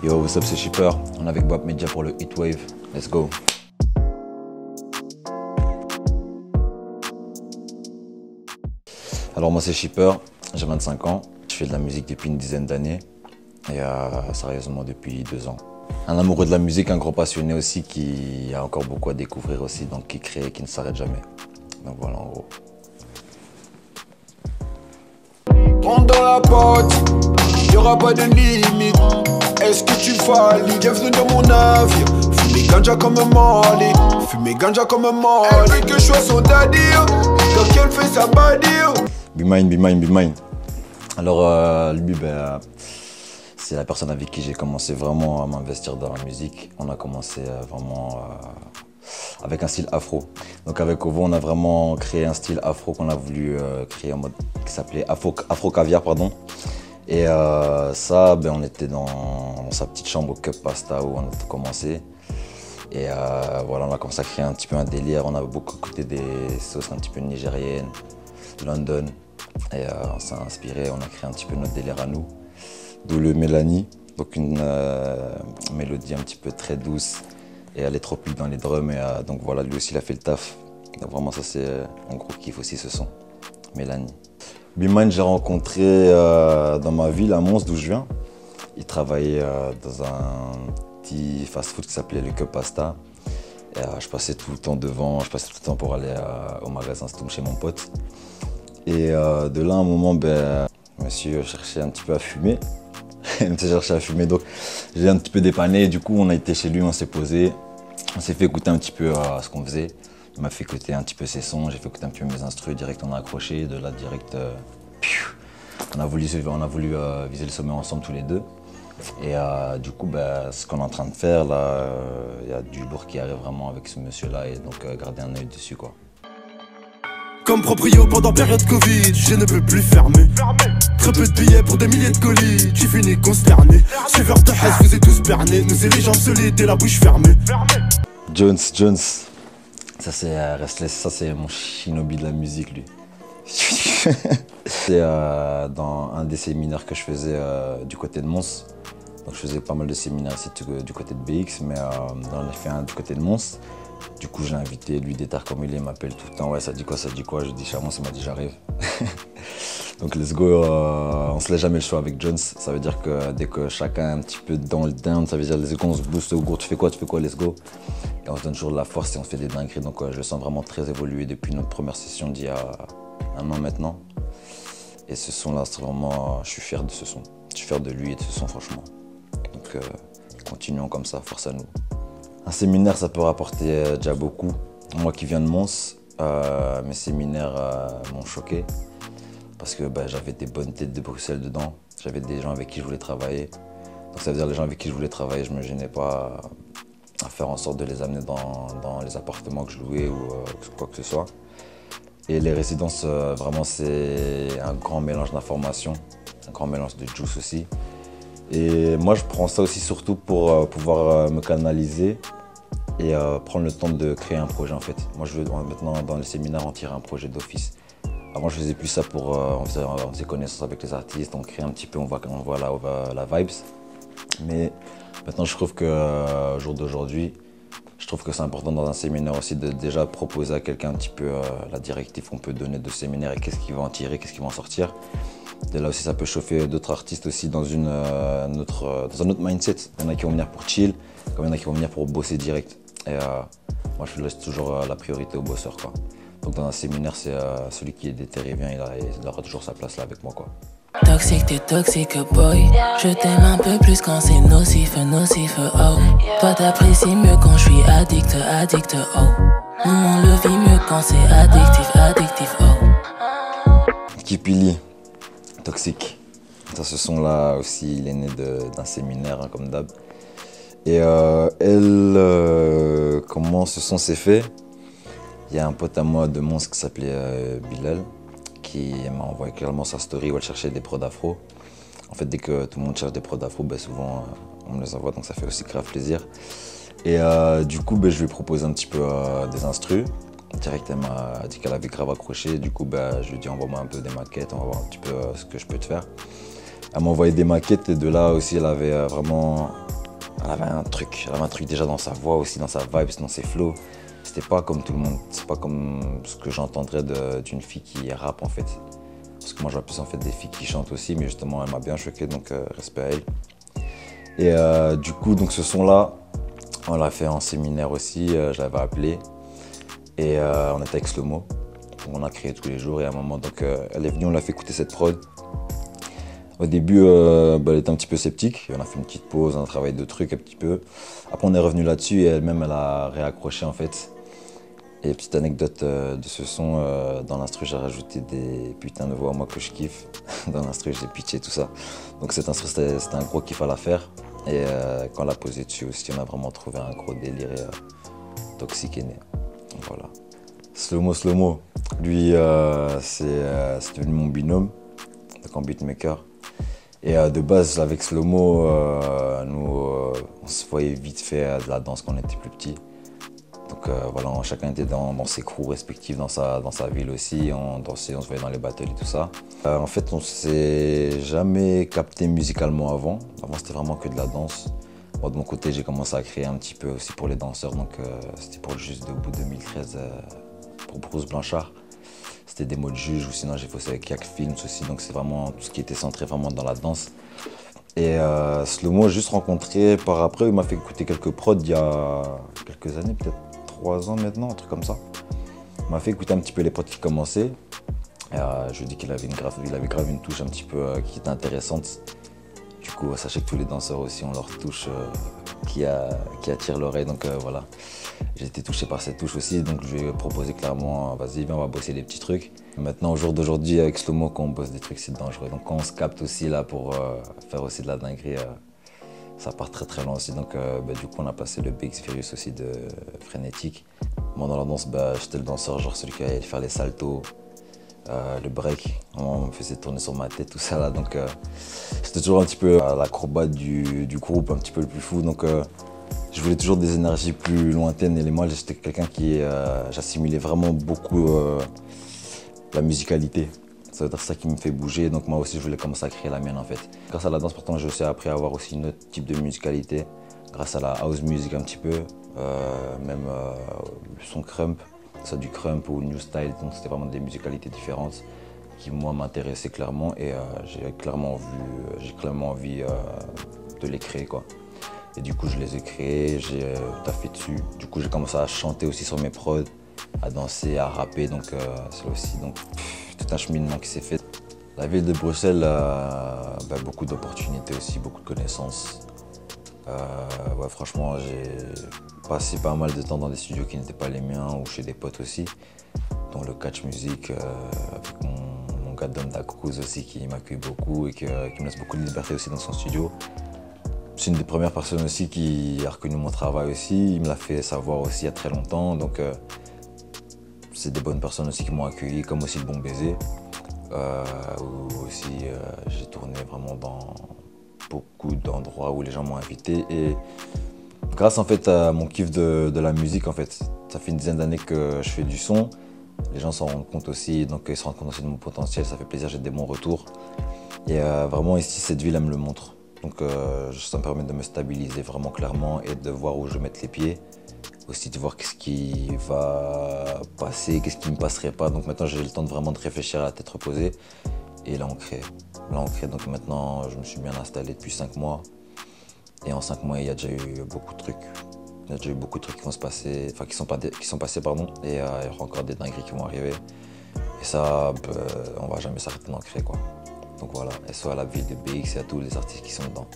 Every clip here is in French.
Yo, what's up, c'est Shipper. On est avec Bap Media pour le Heatwave. Let's go. Alors moi c'est Shipper, j'ai 25 ans. Je fais de la musique depuis une dizaine d'années. Et sérieusement depuis 2 ans. Un amoureux de la musique, un gros passionné aussi qui a encore beaucoup à découvrir aussi, donc qui crée et qui ne s'arrête jamais. Donc voilà en gros. Rentre dans la porte, y'aura pas de limite. Est-ce que tu valides? Bienvenue dans mon navire. Fumer ganja comme un Marley. Fumer ganja comme un Marley. Elle veut que je sois son daddy. Donc elle fait sa body. Be mine, be mine, be mine. Alors lui, c'est la personne avec qui j'ai commencé vraiment à m'investir dans la musique. On a commencé vraiment avec un style afro. Donc avec Ovo, on a vraiment créé un style afro qu'on a voulu créer en mode qui s'appelait Afro Caviar, pardon. Et ça, on était dans sa petite chambre au Cup Pasta où on a tout commencé. Et voilà, on a commencé à créer un petit peu un délire. On a beaucoup écouté des sauces un petit peu nigériennes, London. Et on s'est inspiré, on a créé un petit peu notre délire à nous. D'où le Mélanie, donc une mélodie un petit peu très douce. Et elle est trop pile dans les drums. Et donc voilà, lui aussi il a fait le taf. Donc vraiment ça c'est un gros kiff aussi ce son, Mélanie. Be-Mine, j'ai rencontré dans ma ville, à Mons, d'où je viens. Il travaillait dans un petit fast-food qui s'appelait le Cup Pasta. Et, je passais tout le temps devant, je passais tout le temps pour aller au magasin Stoom chez mon pote. Et de là, à un moment, monsieur cherchait un petit peu à fumer. Il me cherchait à fumer, donc j'ai un petit peu dépanné. Du coup, on a été chez lui, on s'est posé. On s'est fait écouter un petit peu ce qu'on faisait. Il m'a fait écouter un petit peu ses sons, j'ai fait écouter un petit peu mes instrus. Direct, on a accroché. De là, direct, on a voulu viser le sommet ensemble tous les deux. Et du coup, ce qu'on est en train de faire, là, il y a du lourd qui arrive vraiment avec ce monsieur-là. Et donc, garder un œil dessus, quoi. Comme proprio pendant période Covid, je ne peux plus fermer. Très peu de billets pour des milliers de colis, tu finis consterné. Suiveur de Hess, vous êtes tous bernés. Nous et les jambes solides et la bouche fermée. Jones, ça c'est Restless, ça c'est mon shinobi de la musique lui. C'est dans un des séminaires que je faisais du côté de Mons. Donc je faisais pas mal de séminaires ici du côté de BX, mais on a fait un du côté de Mons. Du coup, je l'ai invité, lui, détard comme il m'appelle tout le temps. Ouais, ça dit quoi, ça dit quoi? Je dis Chamon, il m'a dit j'arrive. Donc, let's go. On se laisse jamais le choix avec Jones. Ça veut dire que dès que chacun est un petit peu dans le down, ça veut dire let's go, on se booste au gros. Tu fais quoi, let's go. Et on se donne toujours de la force et on se fait des dingueries. Donc, je le sens vraiment très évolué depuis notre première session d'il y a 1 an maintenant. Et ce son-là, c'est vraiment. Je suis fier de ce son. Je suis fier de lui et de ce son, franchement. Donc, continuons comme ça, force à nous. Un séminaire, ça peut rapporter déjà beaucoup. Moi qui viens de Mons, mes séminaires m'ont choqué parce que j'avais des bonnes têtes de Bruxelles dedans. J'avais des gens avec qui je voulais travailler. Donc ça veut dire les gens avec qui je voulais travailler, je me gênais pas à faire en sorte de les amener dans les appartements que je louais ou quoi que ce soit. Et les résidences, vraiment, c'est un grand mélange d'informations, un grand mélange de juice aussi. Et moi, je prends ça aussi surtout pour pouvoir me canaliser et prendre le temps de créer un projet en fait. Moi, je veux maintenant dans les séminaires en tirer un projet d'office. Avant, je faisais plus ça pour on faisait connaissance avec les artistes, on crée un petit peu, on voit la vibes. Mais maintenant, je trouve que au jour d'aujourd'hui, je trouve que c'est important dans un séminaire aussi de déjà proposer à quelqu'un un petit peu la directive qu'on peut donner de séminaire et qu'est-ce qu'il va en tirer, qu'est-ce qu'il va en sortir. Et là aussi, ça peut chauffer d'autres artistes aussi dans un autre mindset. Il y en a qui vont venir pour chill, comme il y en a qui vont venir pour bosser direct. Et moi, je laisse toujours la priorité aux bosseurs, quoi. Donc dans un séminaire, c'est celui qui est déterré bien, il aura toujours sa place là avec moi, quoi. Toxique, t'es toxique, boy. Je t'aime un peu plus quand c'est nocif, oh. Toi t'apprécies mieux quand je suis addict, oh. Nous on le vit mieux quand c'est addictif, oh. Kipili, toxique. Ça, ce son-là aussi, il est né d'un séminaire, hein, comme d'hab. Et comment ce son s'est fait? Il y a un pote à moi de Mons qui s'appelait Bilal, qui m'a envoyé clairement sa story où elle cherchait des prods afro. En fait, dès que tout le monde cherche des prods afro, souvent on me les envoie, donc ça fait aussi grave plaisir. Et du coup, je lui ai proposé un petit peu des instrus. Direct, elle m'a dit qu'elle avait grave accroché. Du coup, je lui ai dit envoie-moi un peu des maquettes, on va voir un petit peu ce que je peux te faire. Elle m'a envoyé des maquettes et de là aussi, elle avait vraiment... Elle avait un truc déjà dans sa voix aussi, dans sa vibe, dans ses flows. C'était pas comme tout le monde, c'est pas comme ce que j'entendrais d'une fille qui rappe en fait. Parce que moi j'ai plus en fait des filles qui chantent aussi, mais justement elle m'a bien choqué, donc respect à elle. Et du coup, donc ce son-là, on l'a fait en séminaire aussi, je l'avais appelé. Et on était avec Slomo, on a créé tous les jours et à un moment, donc elle est venue, on l'a fait écouter cette prod. Au début, elle était un petit peu sceptique, on a fait une petite pause, on a travaillé de trucs un petit peu. Après on est revenu là-dessus et elle-même elle a réaccroché en fait. Et petite anecdote de ce son, dans l'instru j'ai rajouté des putains de voix moi que je kiffe. Dans l'instru j'ai pitché tout ça. Donc cet instru c'était un gros kiff à la faire. Et quand on l'a posé dessus aussi, on a vraiment trouvé un gros délire toxique et né. Donc voilà. Slomo, lui c'est devenu mon binôme, donc en beatmaker. Et de base avec Slomo, nous on se voyait vite fait de la danse quand on était plus petits. Donc voilà, chacun était dans ses crews respectifs, dans sa ville aussi, on dansait, on se voyait dans les battles et tout ça. En fait, on s'est jamais capté musicalement avant. Avant, c'était vraiment que de la danse. Moi, de mon côté, j'ai commencé à créer un petit peu aussi pour les danseurs. Donc c'était pour le Juste Debout 2013, pour Bruce Blanchard. C'était des mots de juge, ou sinon j'ai bossé avec Yak Films aussi. Donc c'est vraiment tout ce qui était centré vraiment dans la danse. Et Slomo, j'ai juste rencontré par après, il m'a fait écouter quelques prods il y a quelques années, peut-être 3 ans maintenant, un truc comme ça. Il m'a fait écouter un petit peu les prods qui commençaient. Je lui ai dit qu'il avait grave une touche un petit peu qui était intéressante. Du coup, sachez que tous les danseurs aussi ont leur touche qui attire l'oreille, donc voilà. J'ai été touché par cette touche aussi, donc je lui ai proposé clairement, vas-y, viens, on va bosser des petits trucs. Maintenant, au jour d'aujourd'hui, avec Slomo, quand on bosse des trucs, c'est dangereux. Donc quand on se capte aussi là pour faire aussi de la dinguerie, ça part très très loin aussi. Donc du coup, on a passé le BX Furious aussi de Frénétique. Moi, dans la danse, j'étais le danseur, genre celui qui allait faire les saltos, le break. On me faisait tourner sur ma tête, tout ça là. Donc j'étais toujours un petit peu l'acrobate du groupe, un petit peu le plus fou. Donc je voulais toujours des énergies plus lointaines. Et moi, j'étais quelqu'un qui j'assimilais vraiment beaucoup la musicalité. Ça veut dire ça qui me fait bouger, donc moi aussi je voulais commencer à créer la mienne en fait. Grâce à la danse, pourtant, j'ai aussi appris à avoir aussi un autre type de musicalité. Grâce à la house music un petit peu, même le son crump, ça du crump ou new style, donc c'était vraiment des musicalités différentes qui moi m'intéressaient clairement et j'ai clairement envie de les créer quoi. Et du coup je les ai créés, j'ai taffé dessus. Du coup j'ai commencé à chanter aussi sur mes prods, à danser, à rapper, donc c'est aussi tout un cheminement qui s'est fait. La ville de Bruxelles a beaucoup d'opportunités aussi, beaucoup de connaissances. Ouais, franchement, j'ai passé pas mal de temps dans des studios qui n'étaient pas les miens ou chez des potes aussi, dont le Catch Music, avec mon gars Dom Cruz aussi qui m'accueille beaucoup et qui me laisse beaucoup de liberté aussi dans son studio. C'est une des premières personnes aussi qui a reconnu mon travail aussi, il me l'a fait savoir aussi il y a très longtemps, donc c'est des bonnes personnes aussi qui m'ont accueilli, comme aussi le Bon Baiser, où aussi j'ai tourné vraiment dans beaucoup d'endroits où les gens m'ont invité et grâce en fait à mon kiff de la musique en fait, ça fait une dizaine d'années que je fais du son, les gens s'en rendent compte aussi, donc ils se rendent compte aussi de mon potentiel, ça fait plaisir, j'ai des bons retours et vraiment ici cette ville elle me le montre, donc ça me permet de me stabiliser vraiment clairement et de voir où je vais mettre les pieds. Aussi de voir qu'est-ce qui va passer, qu'est-ce qui ne passerait pas. Donc maintenant j'ai le temps de vraiment de réfléchir à la tête reposée. Et là on crée. Donc maintenant je me suis bien installé depuis 5 mois. Et en 5 mois il y a déjà eu beaucoup de trucs. Il y a déjà eu beaucoup de trucs qui vont se passer, enfin qui sont passés pardon. Et il y aura encore des dingueries qui vont arriver. Et ça, on va jamais s'arrêter d'en créer quoi. Donc voilà, SO à la ville de BX et à tous les artistes qui sont dedans.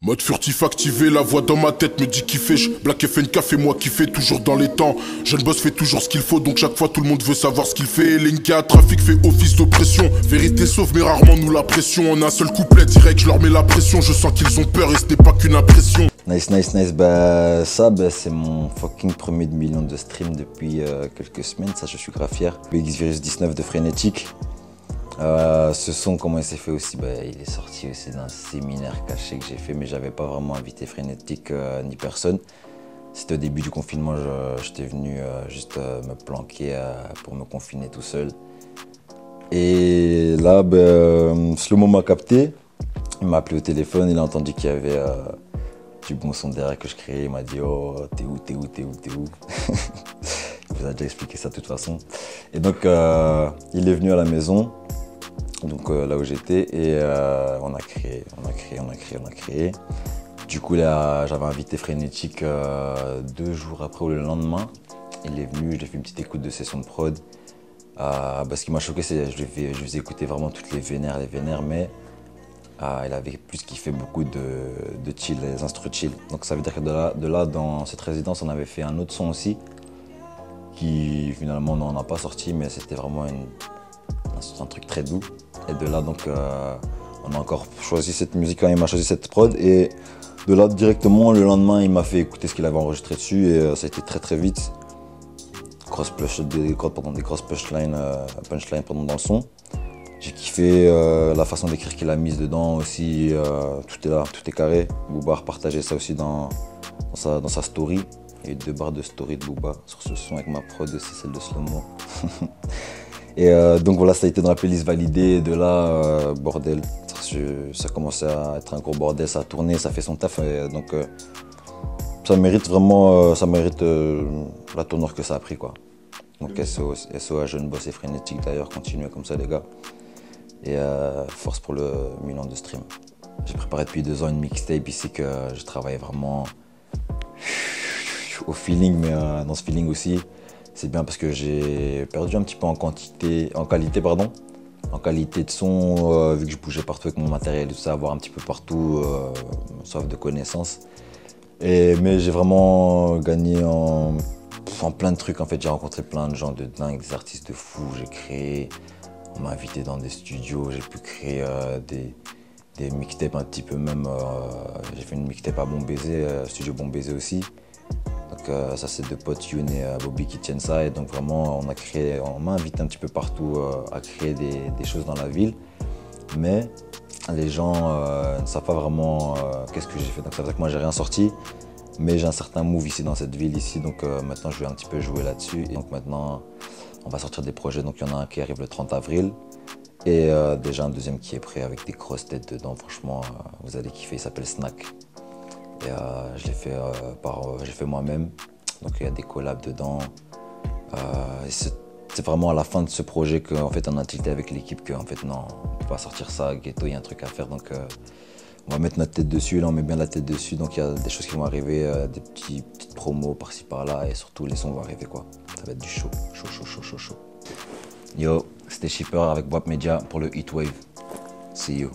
Mode furtif activé, la voix dans ma tête me dit kiffer. Black FNK fait moi kiffer toujours dans les temps. Jeune boss fait toujours ce qu'il faut, donc chaque fois tout le monde veut savoir ce qu'il fait. Linka, trafic fait office d'oppression. Vérité sauve mais rarement nous la pression. En un seul couplet direct, je leur mets la pression. Je sens qu'ils ont peur et ce n'est pas qu'une impression. Nice. C'est mon fucking premier million de streams depuis quelques semaines. Ça, je suis grave fier. BX Virus 19 de Frénétique. Ce son, comment il s'est fait aussi, il est sorti aussi d'un séminaire caché que j'ai fait, mais j'avais pas vraiment invité Frénétique ni personne. C'était au début du confinement, j'étais venu juste me planquer pour me confiner tout seul. Et là, Slomo m'a capté. Il m'a appelé au téléphone, il a entendu qu'il y avait du bon son derrière que je créais. Il m'a dit oh, t'es où? Il vous a déjà expliqué ça de toute façon. Et donc il est venu à la maison, donc là où j'étais, et on a créé. Du coup là, j'avais invité Frénétique 2 jours après ou le lendemain. Il est venu, j'ai fait une petite écoute de session de prod. Ce qui m'a choqué, c'est que je lui faisais écouter vraiment toutes les vénères, mais il avait plus kiffé beaucoup de chill, les instrus chill. Donc ça veut dire que de là, dans cette résidence, on avait fait un autre son aussi, qui finalement on n'a pas sorti, mais c'était vraiment un truc très doux. Et de là, donc, on a encore choisi cette musique quand il m'a choisi cette prod. Et de là, directement, le lendemain, il m'a fait écouter ce qu'il avait enregistré dessus, et ça a été très très vite. Des grosses punchlines dans le son. J'ai kiffé la façon d'écrire qu'il a mise dedans aussi, tout est là, tout est carré. Booba a partagé ça aussi dans sa story. Il y a eu 2 barres de story de Booba sur ce son avec ma prod aussi, celle de Slomo. Et donc voilà, ça a été dans la playlist validée, de là, bordel. Ça commençait à être un gros bordel, ça a tourné, ça fait son taf. Et donc ça mérite vraiment la tournure que ça a pris, quoi. Donc SO à Jeune Boss et Frénétique d'ailleurs, continuez comme ça les gars. Et force pour le 1000 ans de stream. J'ai préparé depuis 2 ans une mixtape ici que je travaille vraiment au feeling, mais dans ce feeling aussi, c'est bien parce que j'ai perdu un petit peu en qualité de son, vu que je bougeais partout avec mon matériel et tout ça, avoir un petit peu partout, soif de connaissances. Mais j'ai vraiment gagné en plein de trucs en fait. J'ai rencontré plein de gens de dingue, des artistes de fous, j'ai créé, on m'a invité dans des studios, j'ai pu créer des mixtapes un petit peu même. J'ai fait une mixtape à Bon Baiser, studio Bon Baiser aussi. Donc ça c'est 2 potes, Youn et Bobby qui tiennent ça, et donc vraiment on m'a invité un petit peu partout à créer des choses dans la ville. Mais les gens ne savent pas vraiment qu'est-ce que j'ai fait. Donc ça veut dire que moi j'ai rien sorti. Mais j'ai un certain move ici dans cette ville ici, donc maintenant je vais un petit peu jouer là-dessus. Et donc maintenant on va sortir des projets, donc il y en a un qui arrive le 30 avril et déjà un deuxième qui est prêt avec des grosses têtes dedans. Franchement vous allez kiffer, il s'appelle Snack. Et je l'ai fait, j'ai fait moi-même, donc il y a des collabs dedans. Et c'est vraiment à la fin de ce projet qu'en fait on a tilté avec l'équipe qu'en fait non, on ne peut pas sortir ça, Ghetto, il y a un truc à faire, donc on va mettre notre tête dessus, là on met bien la tête dessus, donc il y a des choses qui vont arriver, des petites promos par-ci par-là, et surtout les sons vont arriver quoi. Ça va être du chaud. Yo, c'était Shipper avec Wap Media pour le Heatwave. See you.